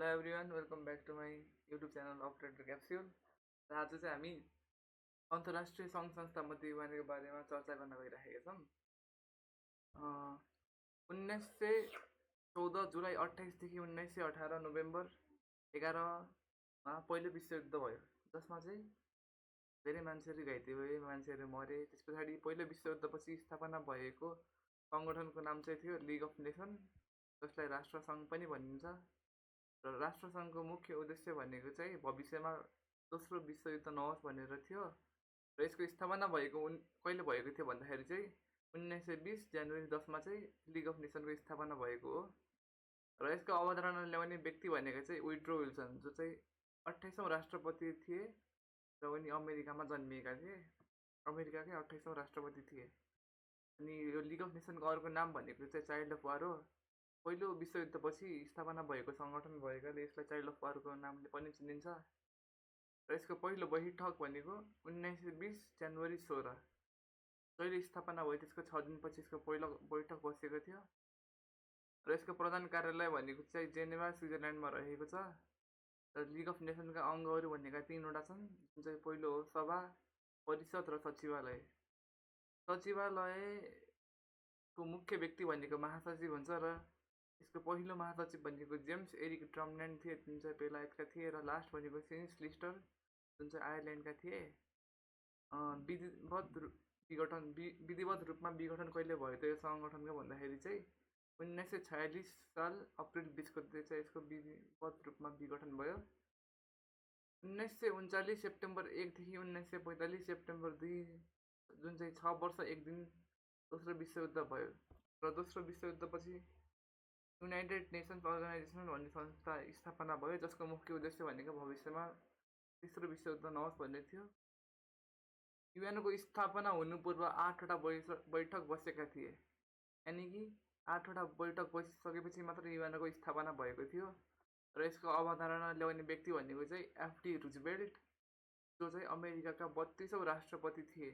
Hello everyone, welcome back to my YouTube channel updated capsule. र आज चाहिँ हामी अन्तर्राष्ट्रिय सङ्घ संस्था मध्ये युवानको बारेमा चर्चा गर्न गइरहेका छौँ। 1914 जुलाई 28देखि 1918 नोभेम्बर 11मा पहिलो विश्वयुद्ध भयो, जसमा चाहिँ धेरै मान्छेहरू घाइते भए, मान्छेहरू मरे। त्यस पछाडि पहिलो विश्वयुद्धपछि स्थापना भएको सङ्गठनको नाम चाहिँ थियो लिग अफ नेसन, जसलाई राष्ट्रसङ्घ पनि भनिन्छ। र राष्ट्रसङ्घको मुख्य उद्देश्य भनेको चाहिँ भविष्यमा दोस्रो विश्वयुद्ध नहोस् भनेर थियो। र यसको स्थापना भएको कहिले भएको थियो भन्दाखेरि चाहिँ 1920 जनवरी 10मा चाहिँ लिग अफ नेसनको स्थापना भएको हो। र यसको अवधारणा ल्याउने व्यक्ति भनेको चाहिँ वुड्रो विल्सन, जो चाहिँ 28औँ राष्ट्रपति थिए र उनी अमेरिकामा जन्मिएका थिए। अमेरिकाकै 28औँ राष्ट्रपति थिए। अनि यो लिग अफ नेसनको अर्को नाम भनेको चाहिँ चाइल्ड अफ वार हो। पहिलो विश्वयुद्धपछि स्थापना भएको सङ्गठन भएकाले यसलाई चाइल्ड अफ वारको नामले पनि चिनिन्छ। र यसको पहिलो बैठक भनेको 1920 जनवरी 16 जहिले स्थापना भयो त्यसको 6 दिनपछि यसको पहिलो बैठक बसेको थियो। र यसको प्रधान कार्यालय भनेको चाहिँ जेनेभा स्विजरल्यान्डमा रहेको छ। र लिग अफ नेसनका अङ्गहरू भनेका 3वटा छन्, जुन चाहिँ पहिलो हो सभा, परिषद र सचिवालय। सचिवालयको मुख्य व्यक्ति भनेको महासचिव हुन्छ र यसको पहिलो महासचिव भनेको जेम्स एरिक ड्रमल्यान्ड थिए, जुन चाहिँ बेलायतका थिए। र लास्ट भनेको सेन्स लिस्टर, जुन चाहिँ आयरल्यान्डका थिए। विधिवत रूपमा विघटन कहिले भयो त यो सङ्गठनको भन्दाखेरि चाहिँ 1946 साल अप्रिल 20 गते चाहिँ यसको विधिवत रूपमा विघटन भयो। 1939 सेप्टेम्बर 1देखि 1945 सेप्टेम्बर 2, जुन चाहिँ 6 वर्ष 1 दिन दोस्रो विश्वयुद्ध भयो। र दोस्रो विश्वयुद्धपछि युनाइटेड नेसन्स अर्गनाइजेसन भन्ने संस्था स्थापना भयो, जसको मुख्य उद्देश्य भनेको भविष्यमा तेस्रो विश्वयुद्ध नहोस् भन्ने थियो। युएनको स्थापना हुनु पूर्व 8वटा बैठक बसेका थिए, यानि कि 8वटा बैठक बसिसकेपछि मात्र युएनको स्थापना भएको थियो। र यसको अवधारणा ल्याउने व्यक्ति भनेको चाहिँ एफडी रुजवेल्ट, जो चाहिँ अमेरिकाका 32औँ राष्ट्रपति थिए।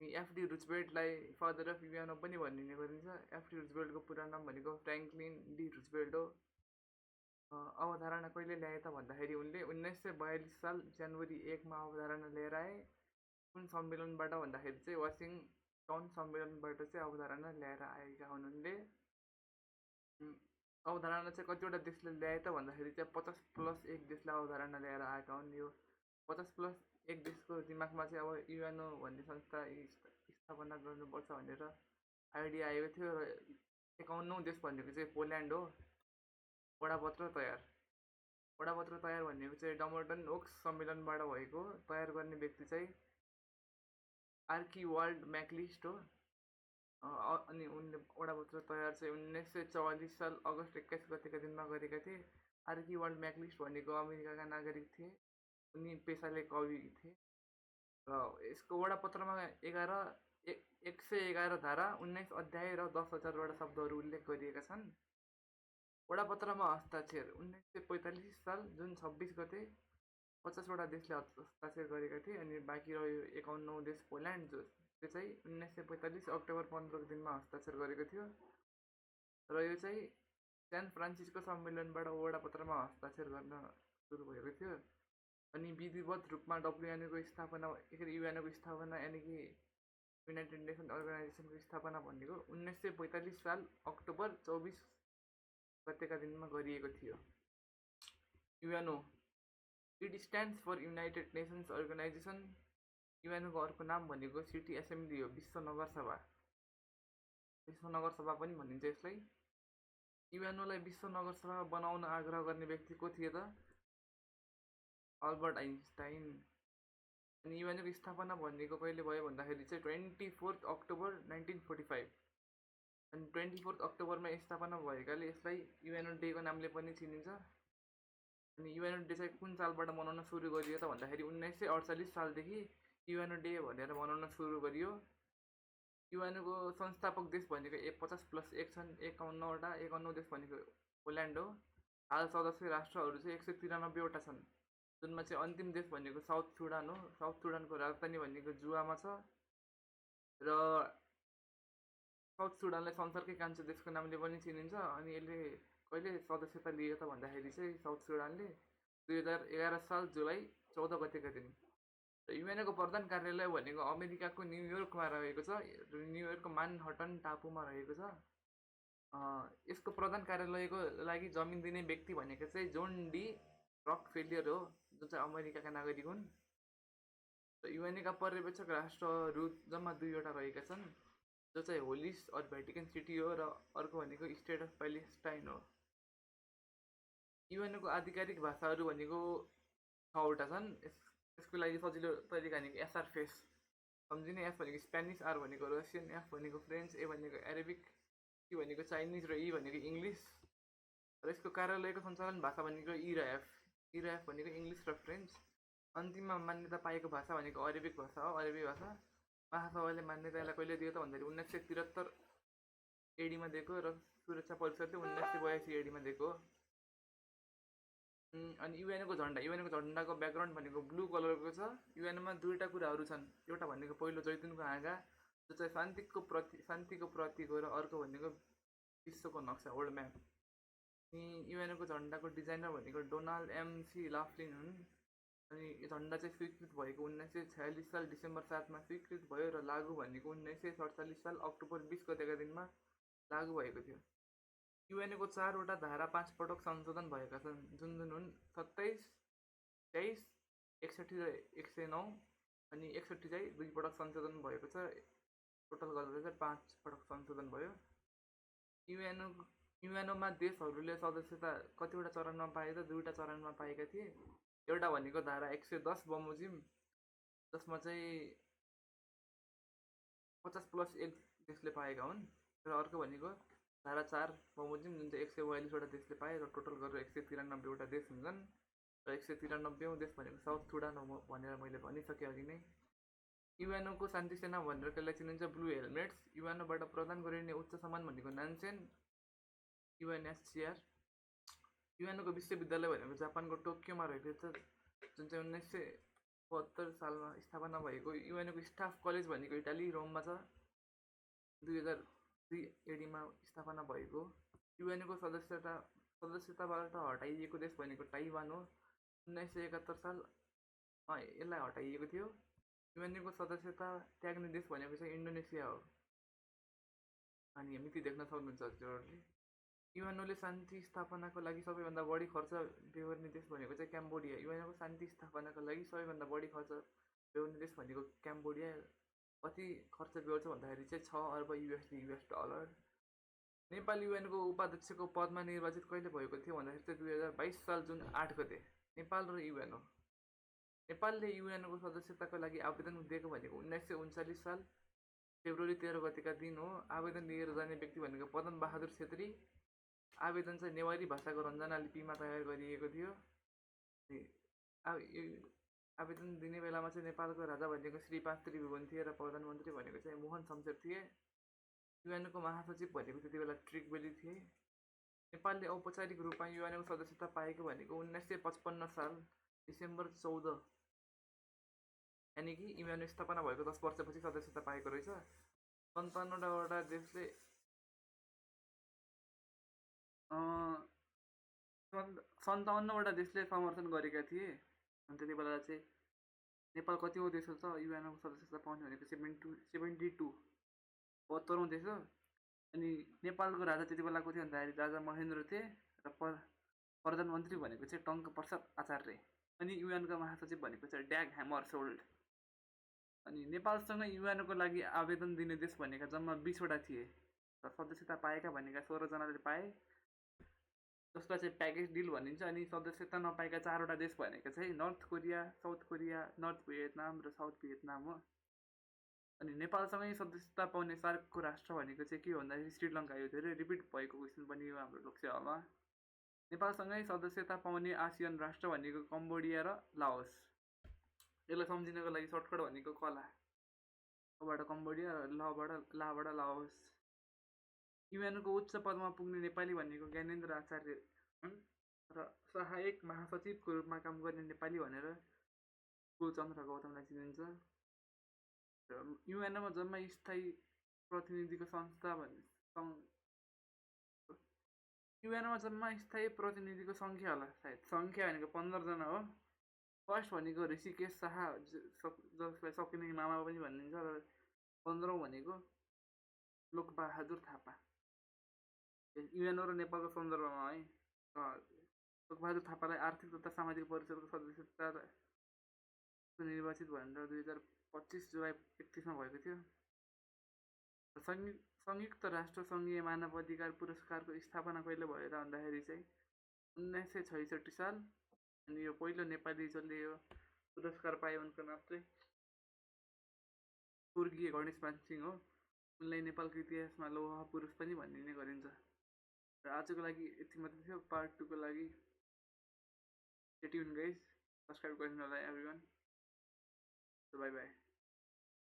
एफडी रुजवेल्टलाई फादर अफ युएनओ पनि भनिने गरिन्छ। एफडी रुजवेल्टको पुरा नाम भनेको फ्र्याङ्कलिन डी रुजवेल्ट हो। अवधारणा कहिले ल्याए त भन्दाखेरि उनले 1942 साल जनवरी 1मा अवधारणा लिएर आए। कुन सम्मेलनबाट भन्दाखेरि चाहिँ वासिङटन सम्मेलनबाट चाहिँ अवधारणा ल्याएर आएका हुन् उनले। अवधारणा चाहिँ कतिवटा देशले ल्याए त भन्दाखेरि चाहिँ 50+1 देशले अवधारणा ल्याएर आएका हुन्। यो 50+1 देशको दिमागमा चाहिँ अब युएनओ भन्ने संस्था स्थापना गर्नुपर्छ भनेर आइडिया आएको थियो। र 51औँ देश भनेको चाहिँ पोल्यान्ड हो। वडापत्र तयार भनेको चाहिँ डमर्टन ओक्स सम्मेलनबाट भएको। तयार गर्ने व्यक्ति चाहिँ आर्किवाल्ड म्याकलिस्ट हो। अनि उनले वडापत्र तयार चाहिँ 1944 साल अगस्त 21 गतेका दिनमा गरेका थिए। आर्किवाल्ड म्याकलिस्ट भनेको अमेरिकाका नागरिक थिए। उनी पेसाले कवि थिए। र यसको वडापत्रमा 111 धारा, 19 अध्याय र 10,000वटा शब्दहरू उल्लेख गरिएका छन्। वडापत्रमा हस्ताक्षर 1945 साल जुन 26 गते 50वटा देशले हस्ताक्षर गरेका थिए। अनि बाँकी रह्यो 51औँ देश पोल्यान्ड, जो चाहिँ 1945 अक्टोबर 15 दिनमा हस्ताक्षर गरेको थियो। र यो चाहिँ सान फ्रान्सिस्को सम्मेलनबाट वडापत्रमा हस्ताक्षर गर्न सुरु भएको थियो। अनि विधिवत रूपमा युएनको स्थापना यानि कि युनाइटेड नेसन अर्गनाइजेसनको स्थापना भनेको 1945 साल अक्टोबर 24 गतेका दिनमा गरिएको थियो। UNO it stands for United Nations organisation. युएनको अर्को नाम भनेको सिटी एसेम्ब्ली हो, विश्व नगरसभा पनि भनिन्छ यसलाई। युएनओलाई विश्व नगरसभा बनाउन आग्रह गर्ने व्यक्ति को थिए त? Albert Einstein. अनि युएनको स्थापना भनेको कहिले भयो भन्दाखेरि चाहिँ 24 अक्टोबर 1945। अनि 24 अक्टोबरमा स्थापना भएकाले यसलाई युएनओ डेको नामले पनि चिनिन्छ। अनि युएनओ डे चाहिँ कुन सालबाट मनाउन सुरु गरियो त भन्दाखेरि 1948 सालदेखि युएनओ डे भनेर मनाउन सुरु गरियो। युएनको संस्थापक देश भनेको 50+1 छन्, 51वटा। 51औँ देश भनेको पोल्यान्ड हो। हाल सदस्य राष्ट्रहरू चाहिँ 193वटा छन्, जुनमा चाहिँ अन्तिम देश भनेको साउथ सुडान हो। साउथ सुडानको राजधानी भनेको जुवामा छ। र साउथ सुडानलाई संसारकै कान्छो देशको नामले पनि चिनिन्छ। अनि यसले कहिले सदस्यता लियो त भन्दाखेरि चाहिँ साउथ सुडानले 2011 साल जुलाई 14 गतेका दिन। र युएनओको प्रधान कार्यालय भनेको अमेरिकाको न्युयोर्कमा रहेको छ, न्युयोर्कको मानहट्टन टापुमा रहेको छ। यसको प्रधान कार्यालयको लागि जमिन दिने व्यक्ति भनेको चाहिँ जोन डी रकफेलियर हो, जुन चाहिँ अमेरिकाका नागरिक हुन्। र युएनएका पर्यवेक्षक राष्ट्रहरू जम्मा 2वटा रहेका छन्, जो चाहिँ होलिस अर भ्याटिकन सिटी हो र अर्को भनेको स्टेट अफ प्यालेस्टाइन हो। युएनओको आधिकारिक भाषाहरू भनेको 6वटा छन्। यसको लागि सजिलो तरिका भनेको एसआरफेस सम्झिने। एफ भनेको स्पेनिस, आर भनेको रसियन, एफ भनेको फ्रेन्च, ए भनेको अरेबिक, सी भनेको चाइनिज र ई भनेको इङ्ग्लिस। र यसको कार्यालयको सञ्चालन भाषा भनेको ई र एफ भनेको इङ्ग्लिस र फ्रेन्च। अन्तिममा मान्यता पाएको भाषा भनेको अरेबिक भाषा हो, अरेबी भाषा। महासभाले मान्यता यसलाई कहिले दियो त भन्दाखेरि 1973 एडीमा दिएको र सुरक्षा परिषदले 1982 एडीमा दिएको हो। अनि युएनओको झन्डाको ब्याकग्राउन्ड भनेको ब्लू कलरको छ। युएनओमा 2वटा कुराहरू छन्, एउटा भनेको पहिलो जैतुनको हाँगा, जो चाहिँ शान्तिको प्रतीक हो, र अर्को भनेको विश्वको नक्सा, वर्ल्ड म्याप। अनि युएनओको झन्डाको डिजाइनर भनेको डोनाल्ड एमसी लाफ्लिन हुन्। अनि यो झन्डा चाहिँ स्वीकृत भएको 1946 साल डिसेम्बर 7मा स्वीकृत भयो र लागू भनेको 1947 साल अक्टोबर 20 गतेका दिनमा लागू भएको थियो। युएनओको 4वटा धारा 5 पटक संशोधन भएका छन्, जुन हुन् 27, 23, 61 र 109। अनि 61 चाहिँ 2 पटक संशोधन भएको छ, टोटल गरेर चाहिँ 5 पटक संशोधन भयो। युएनओमा देशहरूले सदस्यता कतिवटा चरणमा पाए त 2वटा चरणमा पाएका थिए। एउटा भनेको धारा 110 बमोजिम, जसमा चाहिँ 50+1 देशले पाएका हुन्, र अर्को भनेको धारा 4 बमोजिम, जुन चाहिँ 142वटा देशले पाए, र टोटल गरेर 193वटा देश हुन्छन्। र 193औं देश भनेको साउथ सुडान हो भनेर मैले भनिसकेँ अघि नै। युएनओको शान्ति सेना भनेर कसलाई चिनिन्छ? Blue helmets. युएनओबाट प्रदान गरिने उच्च सम्मान भनेको नान्सेन, युएनएससीआर। युएनओको विश्वविद्यालय भनेको जापानको टोकियोमा रहेको छ, जुन चाहिँ 1972 सालमा स्थापना भएको। युएनओको स्टाफ कलेज भनेको इटाली रोममा छ, 2002 एडीमा स्थापना भएको। युएनओको सदस्यताबाट हटाइएको देश भनेको ताइवान हो, 1971 सालमा यसलाई हटाइएको थियो। युएनओको सदस्यता त्याग्ने देश भनेको चाहिँ इन्डोनेसिया हो। अनि मिति देख्न सक्नुहुन्छ हजुरहरूले। युएनओले शान्ति स्थापनाको लागि सबैभन्दा बढी खर्च बेहोर्ने देश भनेको चाहिँ क्याम्बोडिया। युएनओको शान्ति स्थापनाको लागि सबैभन्दा बढी खर्च बेहोर्ने देश भनेको क्याम्बोडिया। कति खर्च बेहोर्छ भन्दाखेरि चाहिँ 6 अर्ब युएस डलर। नेपाल युएनको उपाध्यक्षको पदमा निर्वाचित कहिले भएको थियो भन्दाखेरि चाहिँ 2022 साल जुन 8 गते। नेपाल र युएनओ। नेपालले युएनओको सदस्यताको लागि आवेदन दिएको भनेको 1939 साल फेब्रुअरी 13 गतेका दिन हो। आवेदन लिएर जाने व्यक्ति भनेको पदम बहादुर छेत्री। आवेदन चाहिँ नेवारी भाषाको रञ्जना लिपिमा तयार गरिएको थियो। आवेदन दिने बेलामा चाहिँ नेपालको राजा भनेको श्री 5 त्रिभुवन थिए र प्रधानमन्त्री भनेको चाहिँ मोहन शमशेर थिए। युएनको महासचिव भनेको त्यति बेला ट्रिकबेली थिए। नेपालले औपचारिक रूपमा युएनको सदस्यता पाएको भनेको 1955 साल डिसेम्बर 14, यानि कि युएन स्थापना भएको 10 वर्षपछि सदस्यता पाएको रहेछ। 57वटा देशले 57वटा देशले समर्थन गरेका थिए। अनि त्यति बेला चाहिँ नेपाल कतिवटा देश छ युएनको सदस्यता पाउने भनेको 72 72औं देश हो। अनि नेपालको राजा त्यति बेलाको थियो भन्दाखेरि राजा महेन्द्र थिए र प्रधानमन्त्री भनेको चाहिँ टङ्क प्रसाद आचार्य। अनि युएनका महासचिव भनेको चाहिँ ड्याग ह्यामरसोल्ड। अनि नेपालसँग युएनको लागि आवेदन दिने देश भनेका जम्मा 20वटा थिए र सदस्यता पाएका भनेका 16 जनाले पाए, जसलाई चाहिँ प्याकेज डिल भनिन्छ। अनि सदस्यता नपाएका 4वटा देश भनेका चाहिँ north Korea, south Korea, north Vietnam र साउथ भियतनाम हो। अनि नेपालसँगै सदस्यता पाउने सार्कको राष्ट्र भनेको चाहिँ के हो भन्दाखेरि श्रीलङ्का। यो धेरै रिपिट भएको क्वेसन पनि हो हाम्रो लोकसेवामा। नेपालसँगै सदस्यता पाउने आसियन राष्ट्र भनेको कम्बोडिया र लाओस। यसलाई सम्झिनको लागि सर्टकट भनेको कला, कबाट कम्बोडिया र लाबाट लाओस। युएनको उच्च पदमा पुग्ने नेपाली भनेको ज्ञानेन्द्र आचार्य हुन् र सहायक महासचिवको रूपमा काम गर्ने नेपाली भनेर कुलचन्द्र गौतमलाई चिनिन्छ। र युएनमा जम्मा स्थायी प्रतिनिधिको संस्था युएनमा जम्मा स्थायी प्रतिनिधिको सङ्ख्या होला सायद, सङ्ख्या भनेको 15 जना हो। फर्स्ट भनेको ऋषिकेश शाह जसलाई सकिने मामा पनि भनिन्छ, र 15औँ भनेको लोकबहादुर थापा। युएनओ र नेपालको सन्दर्भमा है। लोकबहादुर थापालाई आर्थिक तथा सामाजिक परिषदको सदस्यता निर्वाचित भनेर 2025 जुलाई 31मा भएको थियो। संयुक्त राष्ट्र सङ्घीय मानव अधिकार पुरस्कारको स्थापना कहिले भयो त भन्दाखेरि चाहिँ 1966 साल। अनि यो पहिलो नेपाली जसले यो पुरस्कार पाए उनको नाम चाहिँ स्वर्गीय गणेशमान सिंह हो। उनलाई नेपालको इतिहासमा लौह पुरुष पनि भनिने गरिन्छ। र आजको लागि यति मात्रै थियो। पार्ट 2 को लागि स्टे ट्युन गाइस, सब्सक्राइब गरिदिनु होला एभ्रिवान। By by.